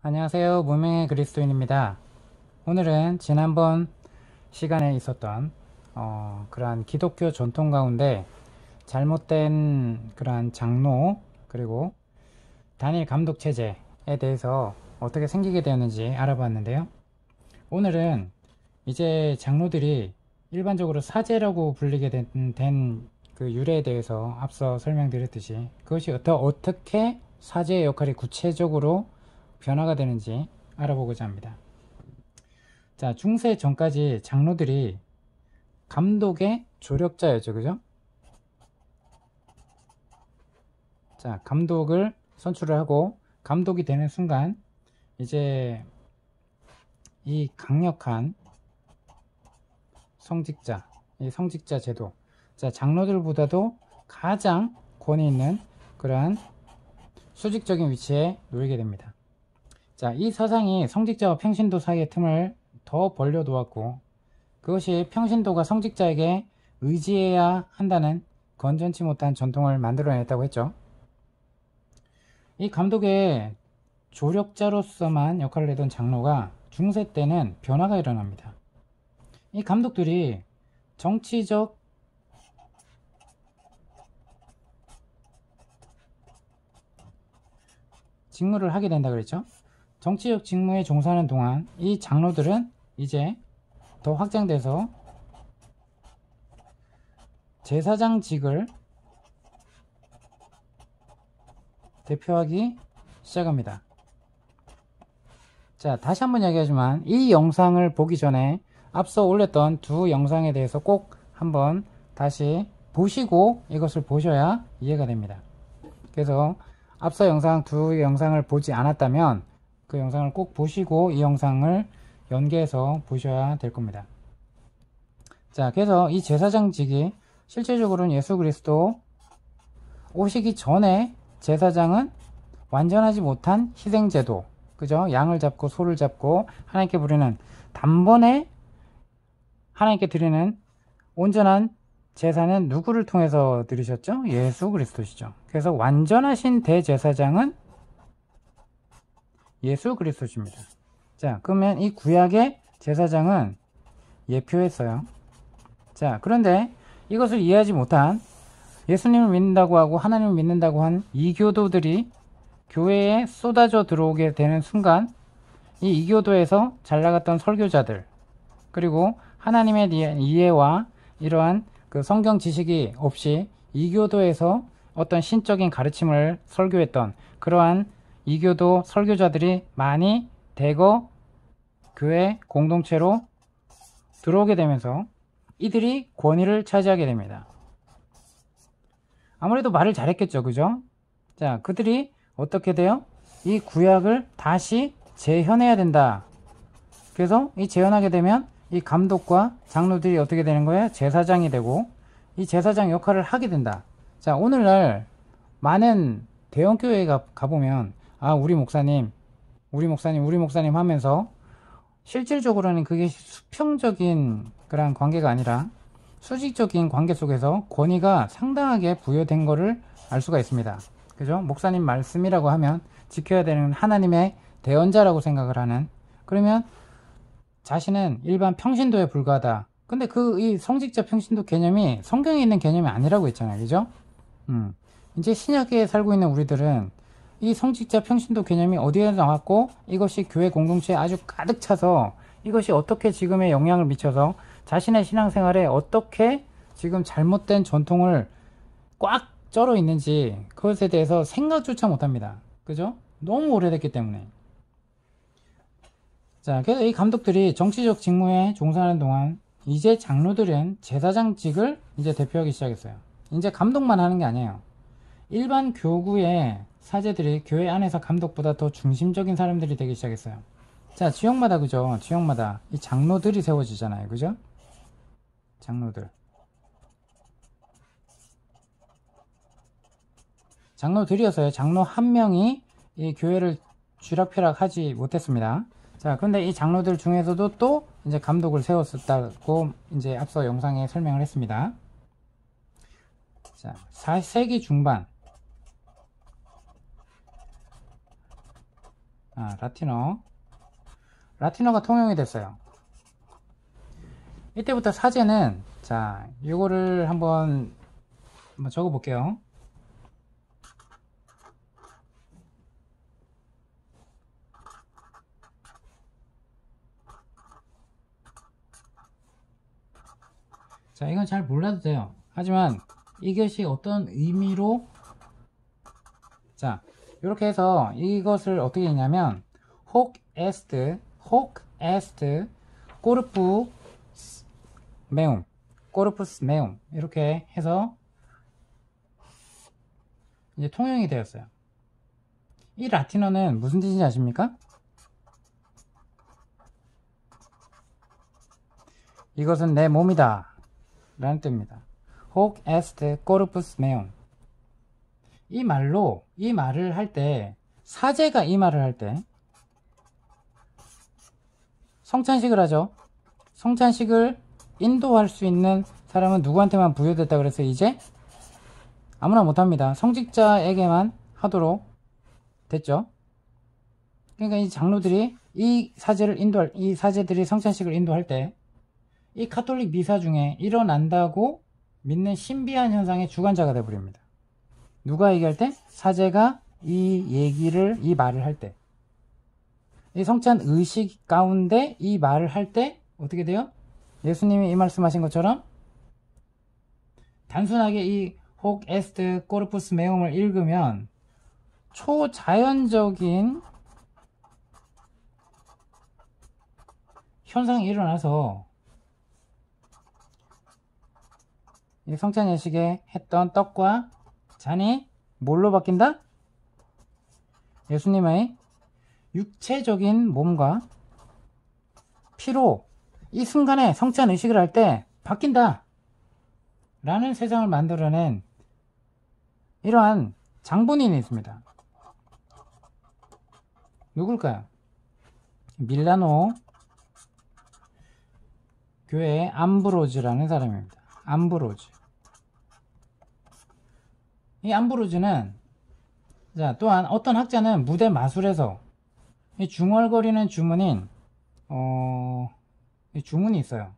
안녕하세요. 무명의 그리스도인입니다. 오늘은 지난번 시간에 있었던 그러한 기독교 전통 가운데 잘못된 그러한 장로 그리고 단일 감독 체제에 대해서 어떻게 생기게 되었는지 알아봤는데요. 오늘은 이제 장로들이 일반적으로 사제라고 불리게 된 그 유래에 대해서 앞서 설명드렸듯이 그것이 어떻게 사제의 역할이 구체적으로 변화가 되는지 알아보고자 합니다. 자, 중세 전까지 장로들이 감독의 조력자였죠, 그죠? 자, 감독을 선출을 하고 감독이 되는 순간 이제 이 강력한 성직자, 이 성직자 제도, 자, 장로들보다도 가장 권위 있는 그러한 수직적인 위치에 놓이게 됩니다. 자, 이 사상이 성직자와 평신도 사이의 틈을 더 벌려 놓았고 그것이 평신도가 성직자에게 의지해야 한다는 건전치 못한 전통을 만들어냈다고 했죠. 이 감독의 조력자로서만 역할을 하던 장로가 중세 때는 변화가 일어납니다. 이 감독들이 정치적 직무를 하게 된다 그랬죠. 정치적 직무에 종사하는 동안 이 장로들은 이제 더 확장돼서 제사장직을 대표하기 시작합니다. 자, 다시 한번 이야기하지만 이 영상을 보기 전에 앞서 올렸던 두 영상에 대해서 꼭 한번 다시 보시고 이것을 보셔야 이해가 됩니다. 그래서 앞서 두 영상을 보지 않았다면 그 영상을 꼭 보시고 이 영상을 연계해서 보셔야 될 겁니다. 자, 그래서 이 제사장직이 실제적으로는 예수 그리스도 오시기 전에 제사장은 완전하지 못한 희생제도, 그죠? 양을 잡고 소를 잡고 하나님께 부르는 단번에 하나님께 드리는 온전한 제사는 누구를 통해서 드리셨죠? 예수 그리스도시죠. 그래서 완전하신 대제사장은 예수 그리스도십니다. 자, 그러면 이 구약의 제사장은 예표했어요. 자, 그런데 이것을 이해하지 못한 예수님을 믿는다고 하고 하나님을 믿는다고 한 이교도들이 교회에 쏟아져 들어오게 되는 순간 이 이교도에서 잘 나갔던 설교자들 그리고 하나님에 대한 이해와 이러한 그 성경 지식이 없이 이교도에서 어떤 신적인 가르침을 설교했던 그러한 이교도 설교자들이 많이 대거 교회 공동체로 들어오게 되면서 이들이 권위를 차지하게 됩니다. 아무래도 말을 잘했겠죠, 그죠? 자, 그들이 어떻게 돼요? 이 구약을 다시 재현해야 된다. 그래서 이 재현하게 되면 이 감독과 장로들이 어떻게 되는 거예요? 제사장이 되고 이 제사장 역할을 하게 된다. 자, 오늘날 많은 대형교회에 가보면 우리 목사님 하면서 실질적으로는 그게 수평적인 그런 관계가 아니라 수직적인 관계 속에서 권위가 상당하게 부여된 거를 알 수가 있습니다. 그죠? 목사님 말씀이라고 하면 지켜야 되는 하나님의 대언자라고 생각을 하는, 그러면 자신은 일반 평신도에 불과하다. 근데 이 성직자 평신도 개념이 성경에 있는 개념이 아니라고 했잖아요. 그죠? 이제 신약에 살고 있는 우리들은 이 성직자 평신도 개념이 어디에 나왔고 이것이 교회 공동체에 아주 가득 차서 이것이 어떻게 지금의 영향을 미쳐서 자신의 신앙생활에 어떻게 지금 잘못된 전통을 꽉 쩔어 있는지 그것에 대해서 생각조차 못합니다. 그죠? 너무 오래됐기 때문에. 자, 그래서 이 감독들이 정치적 직무에 종사하는 동안 이제 장로들은 제사장직을 이제 대표하기 시작했어요. 이제 감독만 하는 게 아니에요. 일반 교구의 사제들이 교회 안에서 감독보다 더 중심적인 사람들이 되기 시작했어요. 자, 지역마다 그죠? 지역마다 이 장로들이 세워지잖아요. 그죠? 장로들이었어요. 장로 한 명이 이 교회를 쥐락펴락 하지 못했습니다. 자, 그런데 이 장로들 중에서도 또 이제 감독을 세웠었다고 이제 앞서 영상에 설명을 했습니다. 자, 4세기 중반 라틴어가 통용이 됐어요. 이때부터 사제는, 자, 요거를 한번 적어 볼게요. 자, 이건 잘 몰라도 돼요. 하지만 이것이 어떤 의미로, 자, 이렇게 해서 이것을 어떻게 했냐면 호c est corpus meum 이렇게 해서 이제 통용이 되었어요. 이 라틴어는 무슨 뜻인지 아십니까? 이것은 내 몸이다 라는 뜻입니다. hoc est corpus meum. 이 말을 할 때, 사제가 이 말을 할 때 성찬식을 하죠. 성찬식을 인도할 수 있는 사람은 누구한테만 부여됐다 그래서 이제 아무나 못합니다. 성직자에게만 하도록 됐죠. 그러니까 이 장로들이 이 사제들이 성찬식을 인도할 때 이 카톨릭 미사 중에 일어난다고 믿는 신비한 현상의 주관자가 되어버립니다. 누가 얘기할 때? 사제가 이 말을 할 때. 이 성찬 의식 가운데 이 말을 할 때 어떻게 돼요? 예수님이 이 말씀하신 것처럼 단순하게 이 hoc est corpus meum을 읽으면 초자연적인 현상이 일어나서 이 성찬 예식에 했던 떡과 잔이 뭘로 바뀐다? 예수님의 육체적인 몸과 피로 이 순간에 성찬 의식을 할 때 바뀐다 라는 세상을 만들어낸 이러한 장본인이 있습니다. 누굴까요? 밀라노 교회의 암브로즈라는 사람입니다. 암브로즈. 이 암브로즈는, 자, 또한 어떤 학자는 무대 마술에서 이 중얼거리는 주문인 이 주문이 있어요.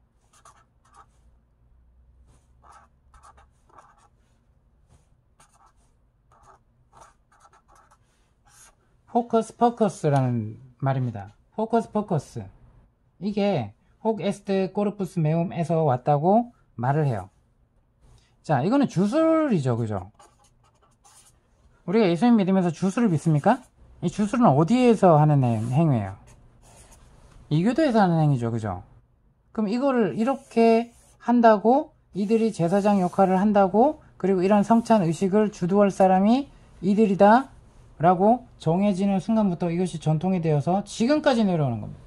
호커스 퍼커스라는 말입니다. 호커스 퍼커스. 이게 호c est corpus meum에서 왔다고 말을 해요. 자, 이거는 주술이죠, 그죠? 우리가 예수님 믿으면서 주술을 믿습니까? 이 주술은 어디에서 하는 행위예요? 이교도에서 하는 행위죠, 그죠? 그럼 이거를 이렇게 한다고, 이들이 제사장 역할을 한다고, 그리고 이런 성찬 의식을 주도할 사람이 이들이다 라고 정해지는 순간부터 이것이 전통이 되어서 지금까지 내려오는 겁니다.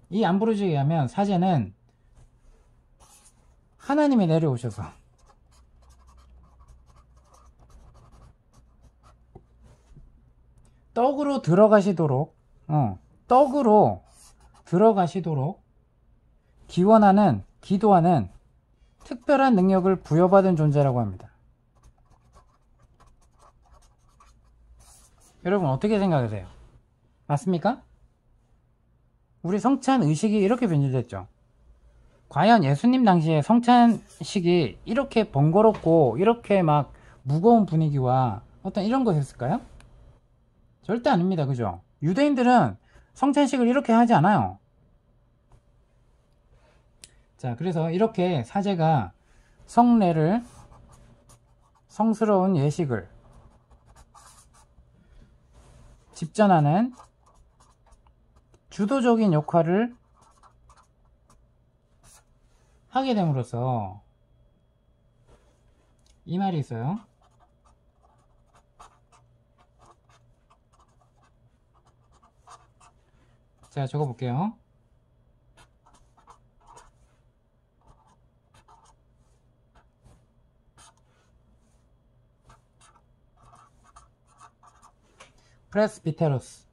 이 암브로즈에 의하면 사제는 하나님이 내려오셔서 떡으로 들어가시도록 기원하는, 기도하는 특별한 능력을 부여받은 존재라고 합니다. 여러분 어떻게 생각하세요? 맞습니까? 우리 성찬 의식이 이렇게 변질됐죠. 과연 예수님 당시에 성찬식이 이렇게 번거롭고 이렇게 막 무거운 분위기와 어떤 이런 것이었을까요? 절대 아닙니다. 그죠? 유대인들은 성찬식을 이렇게 하지 않아요. 자, 그래서 이렇게 사제가 성례를, 성스러운 예식을 집전하는 주도적인 역할을 하게 됨으로써 이 말이 있어요. 자, 적어볼게요. 프레스비테로스.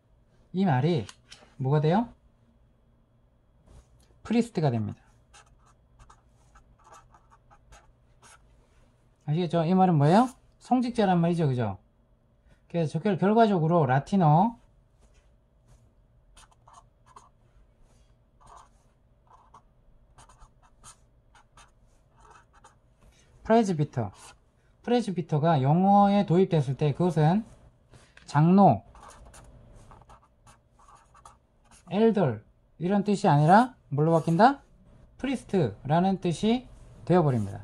이 말이 뭐가 돼요? 프리스트가 됩니다. 아시겠죠? 이 말은 뭐예요? 성직자란 말이죠, 그죠? 그래서 결과적으로 라틴어 프레즈비터가 영어에 도입됐을 때 그것은 장로, 엘더 이런 뜻이 아니라 뭘로 바뀐다? 프리스트라는 뜻이 되어버립니다.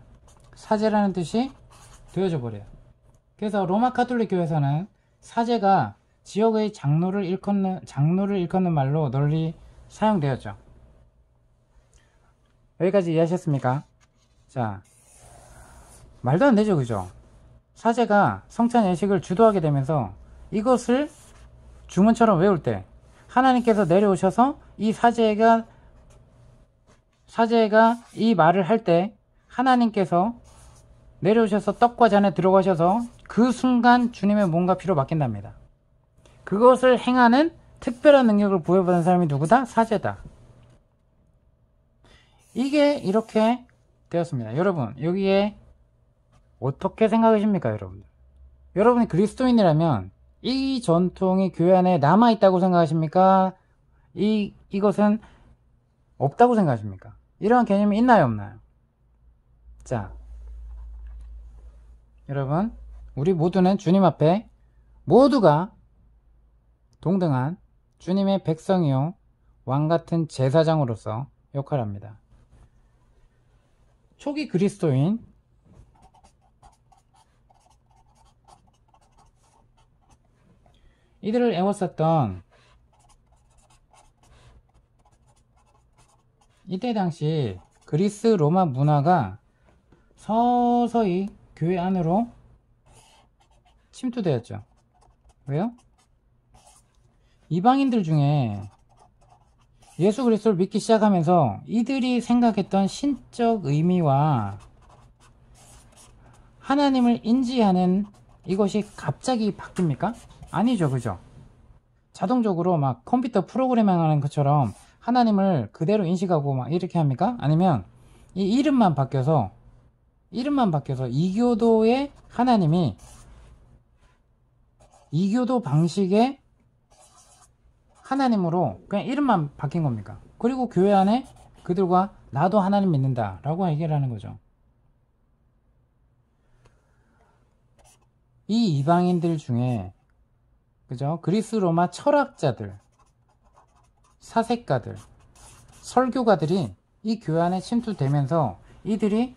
사제라는 뜻이 되어져 버려요. 그래서 로마 가톨릭 교회에서는 사제가 지역의 장로를 일컫는 말로 널리 사용되었죠. 여기까지 이해하셨습니까? 자, 말도 안 되죠, 그죠? 사제가 성찬 예식을 주도하게 되면서 이것을 주문처럼 외울 때 하나님께서 내려오셔서 이 사제가 이 말을 할 때 하나님께서 내려오셔서 떡과 잔에 들어가셔서 그 순간 주님의 몸과 피로 바뀐답니다. 그것을 행하는 특별한 능력을 부여받은 사람이 누구다? 사제다. 이게 이렇게 되었습니다. 여러분, 여기에 어떻게 생각하십니까, 여러분들? 여러분이 그리스도인이라면 이 전통이 교회 안에 남아있다고 생각하십니까? 이것은 없다고 생각하십니까? 이러한 개념이 있나요, 없나요? 자, 여러분, 우리 모두는 주님 앞에 모두가 동등한 주님의 백성이요 왕같은 제사장으로서 역할합니다. 초기 그리스도인 이들을 애워쌌던 이때 당시 그리스 로마 문화가 서서히 교회 안으로 침투되었죠. 왜요? 이방인들 중에 예수 그리스도를 믿기 시작하면서 이들이 생각했던 신적 의미와 하나님을 인지하는 이것이 갑자기 바뀝니까? 아니죠, 그죠? 자동적으로 막 컴퓨터 프로그래밍 하는 것처럼 하나님을 그대로 인식하고 막 이렇게 합니까? 아니면 이 이름만 바뀌어서 이교도의 하나님이 이교도 방식의 하나님으로 그냥 이름만 바뀐 겁니까? 그리고 교회 안에 그들과 나도 하나님 믿는다 라고 얘기를 하는 거죠. 이 이방인들 중에 그죠? 그리스 로마 철학자들, 사색가들, 설교가들이 이 교회 안에 침투되면서 이들이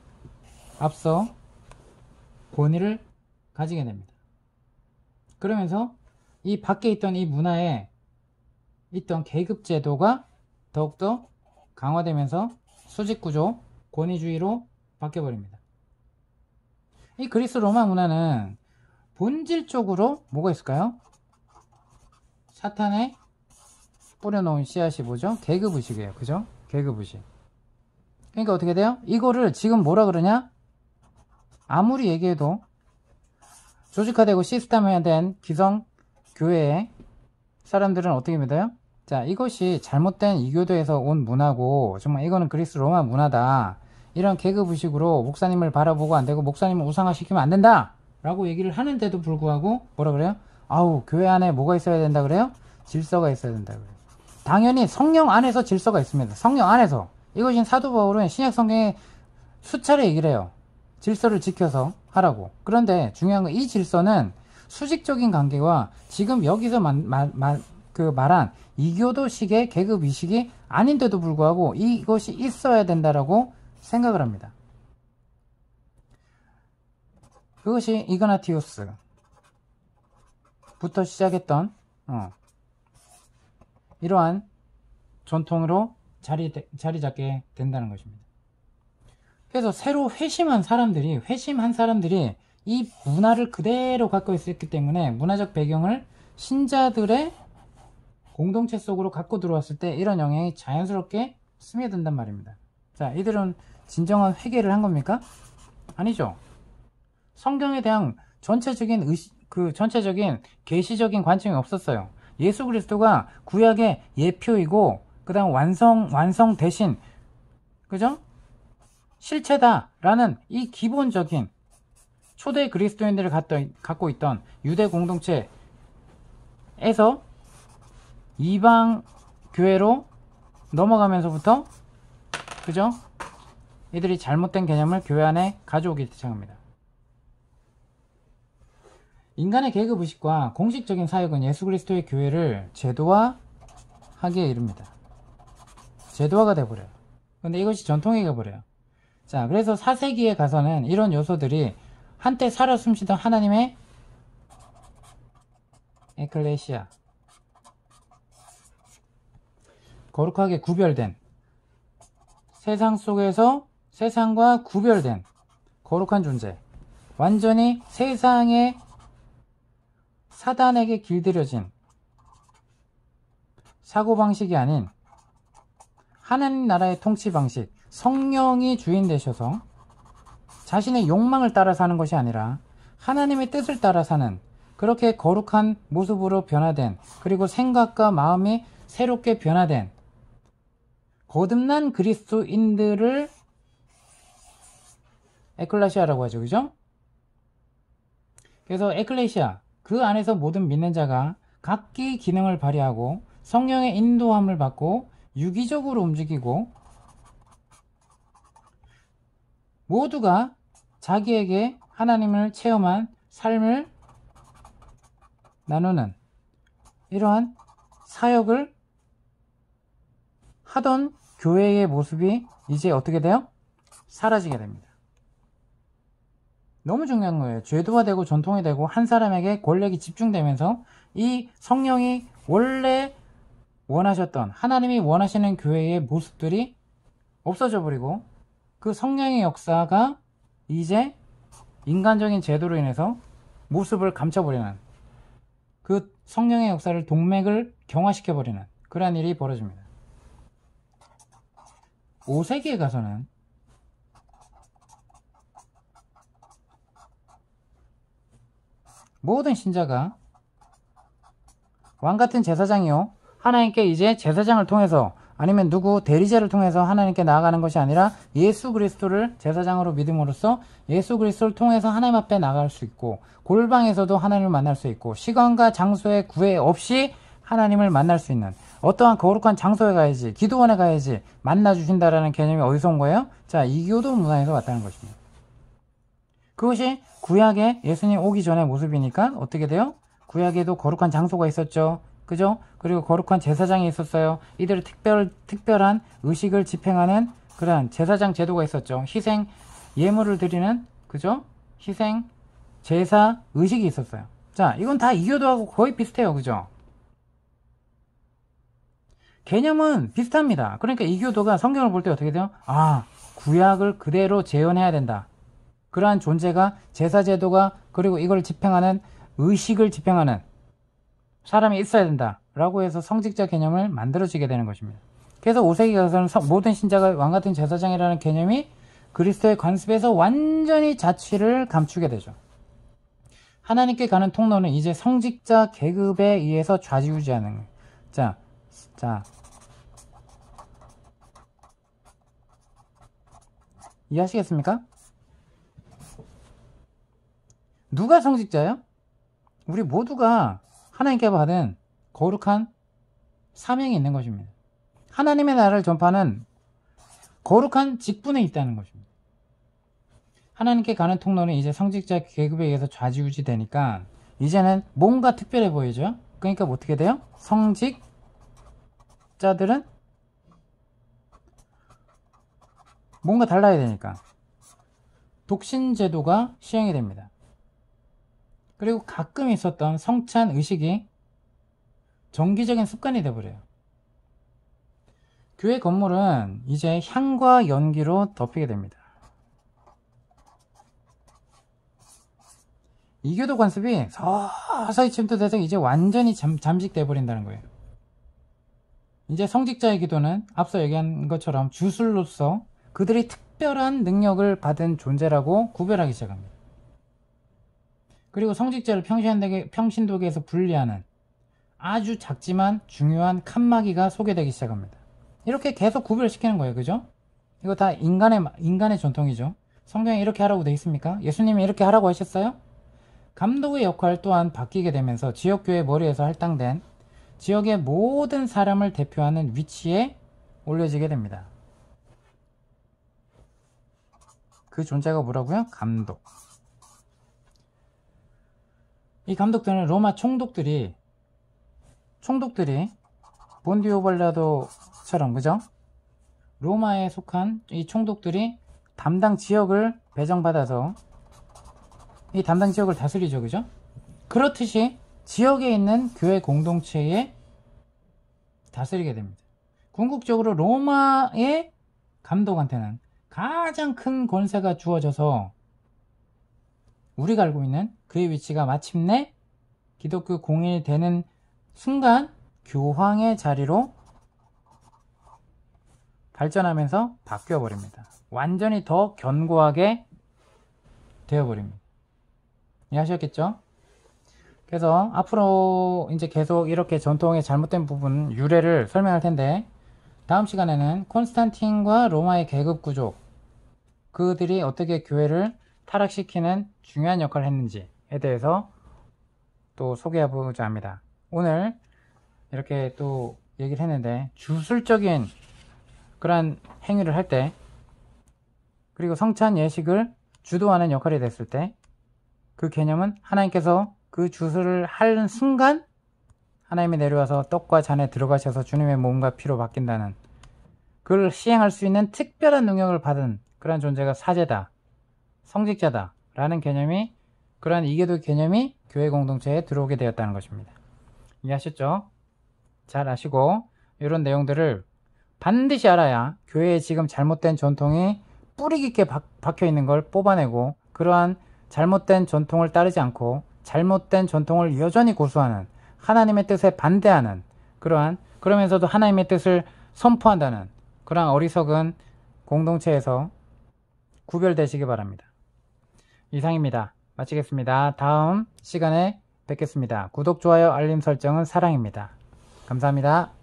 앞서 권위를 가지게 됩니다. 그러면서 이 밖에 있던 이 문화에 있던 계급제도가 더욱더 강화되면서 수직구조, 권위주의로 바뀌어버립니다. 이 그리스 로마 문화는 본질적으로 뭐가 있을까요? 사탄의 뿌려놓은 씨앗이 뭐죠? 계급의식이에요. 그죠? 계급의식. 그러니까 어떻게 돼요? 이거를 지금 뭐라 그러냐? 아무리 얘기해도 조직화되고 시스템화된 기성 교회의 사람들은 어떻게 믿어요? 자, 이것이 잘못된 이교도에서 온 문화고 정말 이거는 그리스 로마 문화다. 이런 계급의식으로 목사님을 바라보고 안 되고 목사님을 우상화시키면 안 된다 라고 얘기를 하는데도 불구하고 뭐라 그래요? 아우, 교회 안에 뭐가 있어야 된다 그래요? 질서가 있어야 된다 그래요. 당연히 성령 안에서 질서가 있습니다. 성령 안에서. 이것이 사도 바울은 신약 성경에 수차례 얘기를 해요. 질서를 지켜서 하라고. 그런데 중요한 건 이 질서는 수직적인 관계와 지금 여기서 말한 이교도식의 계급의식이 아닌데도 불구하고 이것이 있어야 된다라고 생각을 합니다. 그것이 이그나티우스부터 시작했던 이러한 전통으로 자리 잡게 된다는 것입니다. 그래서 새로 회심한 사람들이 이 문화를 그대로 갖고 있었기 때문에 문화적 배경을 신자들의 공동체 속으로 갖고 들어왔을 때 이런 영향이 자연스럽게 스며든단 말입니다. 자, 이들은 진정한 회개를 한 겁니까? 아니죠. 성경에 대한 전체적인 계시적인 관점이 없었어요. 예수 그리스도가 구약의 예표이고 그 다음 완성 대신 그죠? 실체다라는 이 기본적인 초대 그리스도인들을 갖고 있던 유대 공동체에서 이방 교회로 넘어가면서부터 그죠? 이들이 잘못된 개념을 교회 안에 가져오기 시작합니다. 인간의 계급의식과 공식적인 사역은 예수 그리스도의 교회를 제도화하기에 이릅니다. 제도화가 돼버려요. 근데 이것이 전통이 돼버려요. 자, 그래서 4세기에 가서는 이런 요소들이 한때 살아 숨쉬던 하나님의 에클레시아, 거룩하게 구별된, 세상 속에서 세상과 구별된 거룩한 존재, 완전히 세상의 사단에게 길들여진 사고방식이 아닌 하나님 나라의 통치 방식, 성령이 주인 되셔서 자신의 욕망을 따라 사는 것이 아니라 하나님의 뜻을 따라 사는, 그렇게 거룩한 모습으로 변화된, 그리고 생각과 마음이 새롭게 변화된 거듭난 그리스도인들을 에클레시아라고 하죠. 그죠? 그래서 에클레시아, 그 안에서 모든 믿는 자가 각기 기능을 발휘하고 성령의 인도함을 받고 유기적으로 움직이고 모두가 자기에게 하나님을 체험한 삶을 나누는 이러한 사역을 하던 교회의 모습이 이제 어떻게 돼요? 사라지게 됩니다. 너무 중요한 거예요. 제도화되고 전통이 되고 한 사람에게 권력이 집중되면서 이 성령이 원래 원하셨던, 하나님이 원하시는 교회의 모습들이 없어져 버리고 그 성령의 역사가 이제 인간적인 제도로 인해서 모습을 감춰버리는, 그 성령의 역사를, 동맥을 경화시켜버리는 그러한 일이 벌어집니다. 5세기에 가서는 모든 신자가 왕같은 제사장이요, 하나님께 이제 제사장을 통해서 아니면 누구 대리자를 통해서 하나님께 나아가는 것이 아니라 예수 그리스도를 제사장으로 믿음으로써 예수 그리스도를 통해서 하나님 앞에 나갈 수 있고, 골방에서도 하나님을 만날 수 있고, 시간과 장소의 구애 없이 하나님을 만날 수 있는, 어떠한 거룩한 장소에 가야지, 기도원에 가야지 만나 주신다라는 개념이 어디서 온 거예요? 자, 이교도 문화에서 왔다는 것입니다. 그것이 구약에 예수님 오기 전의 모습이니까 어떻게 돼요? 구약에도 거룩한 장소가 있었죠. 그죠? 그리고 거룩한 제사장이 있었어요. 이들의 특별한 의식을 집행하는 그러한 제사장 제도가 있었죠. 희생 예물을 드리는, 그죠? 희생 제사 의식이 있었어요. 자, 이건 다 이교도하고 거의 비슷해요. 그죠? 개념은 비슷합니다. 그러니까 이교도가 성경을 볼 때 어떻게 돼요? 아, 구약을 그대로 재현해야 된다. 그러한 존재가, 제사제도가, 그리고 이걸 집행하는, 의식을 집행하는 사람이 있어야 된다 라고 해서 성직자 개념을 만들어지게 되는 것입니다. 그래서 5세기 가서는 모든 신자가 왕같은 제사장이라는 개념이 그리스도의 관습에서 완전히 자취를 감추게 되죠. 하나님께 가는 통로는 이제 성직자 계급에 의해서 좌지우지하는 거예요. 자, 이해하시겠습니까? 누가 성직자예요? 우리 모두가 하나님께 받은 거룩한 사명이 있는 것입니다. 하나님의 나라를 전파하는 거룩한 직분에 있다는 것입니다. 하나님께 가는 통로는 이제 성직자 계급에 의해서 좌지우지 되니까 이제는 뭔가 특별해 보이죠? 그러니까 어떻게 돼요? 성직자들은 뭔가 달라야 되니까 독신제도가 시행이 됩니다. 그리고 가끔 있었던 성찬 의식이 정기적인 습관이 되어버려요. 교회 건물은 이제 향과 연기로 덮이게 됩니다. 이교도 관습이 서서히 침투돼서 이제 완전히 잠식돼 버린다는 거예요. 이제 성직자의 기도는 앞서 얘기한 것처럼 주술로서 그들이 특별한 능력을 받은 존재라고 구별하기 시작합니다. 그리고 성직자를 평신도계에서 분리하는 아주 작지만 중요한 칸막이가 소개되기 시작합니다. 이렇게 계속 구별시키는 거예요. 그죠? 이거 다 인간의 전통이죠. 성경에 이렇게 하라고 되어 있습니까? 예수님이 이렇게 하라고 하셨어요? 감독의 역할 또한 바뀌게 되면서 지역교회 머리에서 할당된 지역의 모든 사람을 대표하는 위치에 올려지게 됩니다. 그 존재가 뭐라고요? 감독. 이 감독들은 로마 총독들이 본디오 발라도처럼, 그죠? 로마에 속한 이 총독들이 담당 지역을 배정받아서 이 담당 지역을 다스리죠, 그죠? 그렇듯이 지역에 있는 교회 공동체에 다스리게 됩니다. 궁극적으로 로마의 감독한테는 가장 큰 권세가 주어져서 우리가 알고 있는 그의 위치가 마침내 기독교 공인되는 순간 교황의 자리로 발전하면서 바뀌어버립니다. 완전히 더 견고하게 되어버립니다. 이해하셨겠죠? 그래서 앞으로 이제 계속 이렇게 전통의 잘못된 부분, 유래를 설명할 텐데, 다음 시간에는 콘스탄틴과 로마의 계급 구조, 그들이 어떻게 교회를 타락시키는 중요한 역할을 했는지에 대해서 또 소개해보자 합니다. 오늘 이렇게 또 얘기를 했는데, 주술적인 그러한 행위를 할 때, 그리고 성찬 예식을 주도하는 역할이 됐을 때, 그 개념은 하나님께서 그 주술을 하는 순간 하나님이 내려와서 떡과 잔에 들어가셔서 주님의 몸과 피로 바뀐다는, 그걸 시행할 수 있는 특별한 능력을 받은 그런 존재가 사제다, 성직자다 라는 개념이, 그러한 이계도 개념이 교회 공동체에 들어오게 되었다는 것입니다. 이해하셨죠? 잘 아시고 이런 내용들을 반드시 알아야 교회에 지금 잘못된 전통이 뿌리 깊게 박혀 있는 걸 뽑아내고, 그러한 잘못된 전통을 따르지 않고 잘못된 전통을 여전히 고수하는, 하나님의 뜻에 반대하는, 그러면서도 하나님의 뜻을 선포한다는 그러한 어리석은 공동체에서 구별되시기 바랍니다. 이상입니다. 마치겠습니다. 다음 시간에 뵙겠습니다. 구독, 좋아요, 알림 설정은 사랑입니다. 감사합니다.